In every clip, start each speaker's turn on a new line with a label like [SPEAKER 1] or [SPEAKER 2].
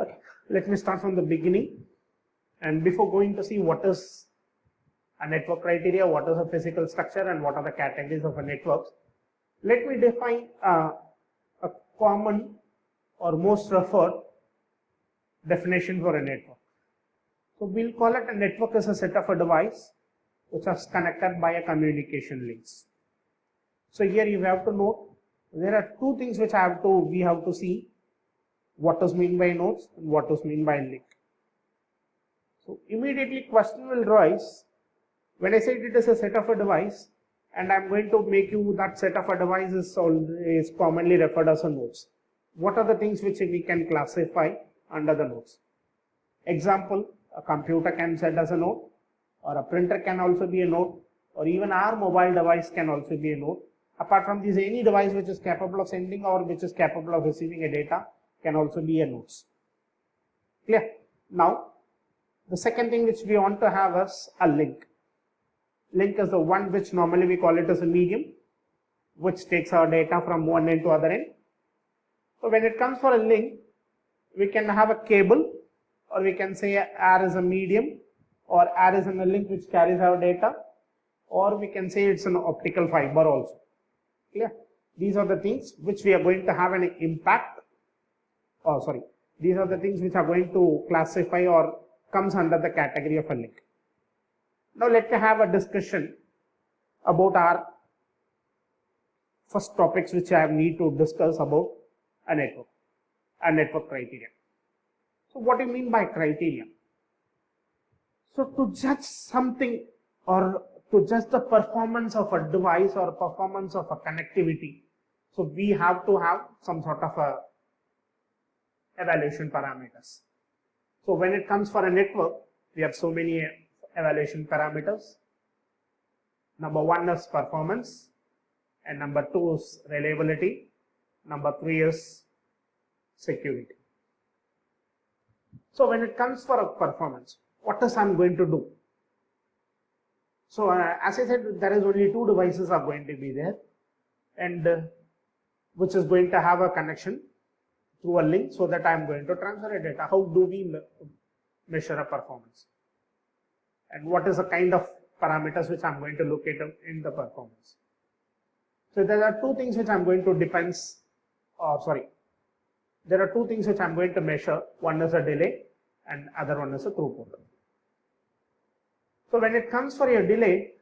[SPEAKER 1] Okay, let me start from the beginning. And before going to see what is a network criteria, what is a physical structure, and what are the categories of a network, let me define a common or most referred definition for a network. So we'll call it a network as a set of a device which is connected by a communication links. So here you have to note there are two things which we have to see: what is meant by nodes and what is meant by link. So immediately question will rise when I say it is a set of a device, and I'm going to make you that set of a device is commonly referred as a nodes. What are the things which we can classify under the nodes? Example, a computer can set as a node, or a printer can also be a node, or even our mobile device can also be a node. Apart from this, any device which is capable of sending or which is capable of receiving a data can also be a nodes. Clear? Now, the second thing which we want to have is a link. Link is the one which normally we call it as a medium, which takes our data from one end to other end. So when it comes for a link, we can have a cable, or we can say R is a medium, or R is in a link which carries our data, or we can say it's an optical fiber also. Clear? These are the things which we are going to have an impact. These are the things which are going to classify or comes under the category of a link. Now let me have a discussion about our first topics which I need to discuss about a network criteria. So what do you mean by criteria? So to judge something or to judge the performance of a device or performance of a connectivity, so we have to have some sort of a evaluation parameters. So when it comes for a network, we have so many evaluation parameters. Number one is performance, and number two is reliability, number three is security. So when it comes for a performance, what is I'm going to do? So as I said, there is only two devices are going to be there, and which is going to have a connection through a link, so that I am going to transfer a data. How do we measure a performance? And what is the kind of parameters which I am going to look at in the performance? So there are two things which I am going to there are two things which I am going to measure. One is a delay and other one is a throughput. So when it comes for a delay,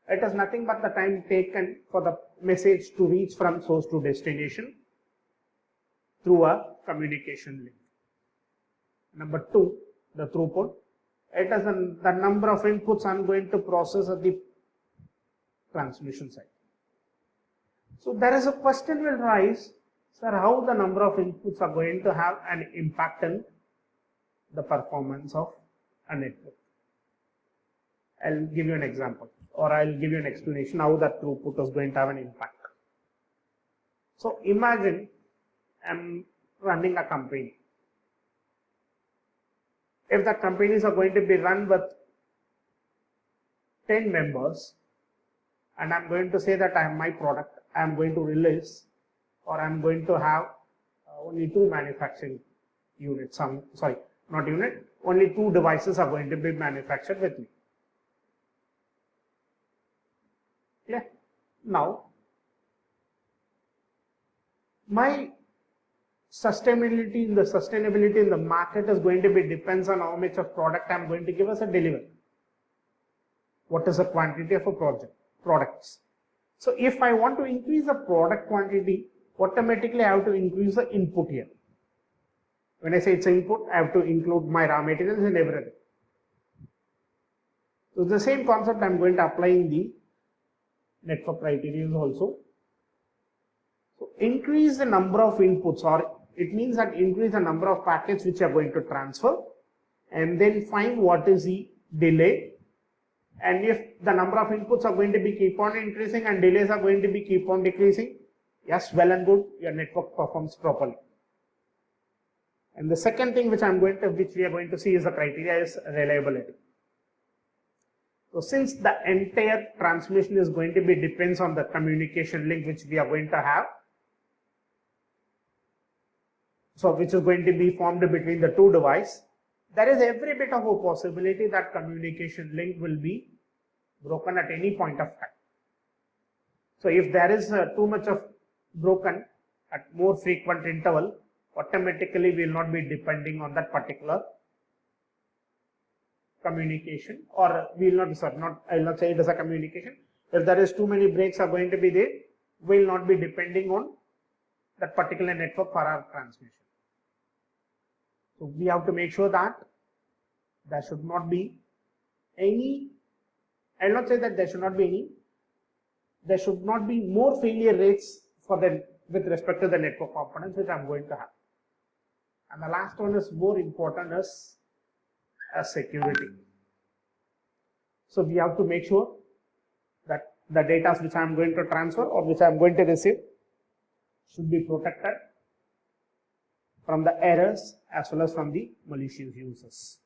[SPEAKER 1] it is nothing but the time taken for the message to reach from source to destination through a communication link. Number two, the throughput. It is the number of inputs I am going to process at the transmission side. So there is a question will rise, sir, how the number of inputs are going to have an impact in the performance of a network. I'll give you an example, or I'll give you an explanation how that throughput is going to have an impact. So imagine I'm running a company. If the companies are going to be run with 10 members, and I'm going to say that I have my product, I'm going to release, or I'm going to have only two manufacturing units, only two devices are going to be manufactured with me. Yeah. Now, my sustainability in the market is going to be depends on how much of product I'm going to give as a delivery. What is the quantity of a products? So if I want to increase the product quantity, automatically I have to increase the input here. When I say it's input, I have to include my raw materials and everything. So the same concept I'm going to apply in the network criteria also. So increase the number of inputs, or it means that increase the number of packets which are going to transfer, and then find what is the delay. And if the number of inputs are going to be keep on increasing and delays are going to be keep on decreasing, yes, well and good, your network performs properly. And the second thing which we are going to see is the criteria is reliability. So since the entire transmission is going to be depends on the communication link which we are going to have, so which is going to be formed between the two devices, there is every bit of a possibility that communication link will be broken at any point of time. So if there is too much of broken at more frequent interval, automatically we will not be depending on that particular communication, or we will not, sorry, I will not say it as a communication. If there is too many breaks are going to be there, we will not be depending on that particular network for our transmission. So we have to make sure that there should not be any, I will not say that there should not be any, there should not be more failure rates for the, with respect to the network components which I am going to have. And the last one is more important, is security. So we have to make sure that the data which I am going to transfer or which I am going to receive should be protected from the errors as well as from the malicious users.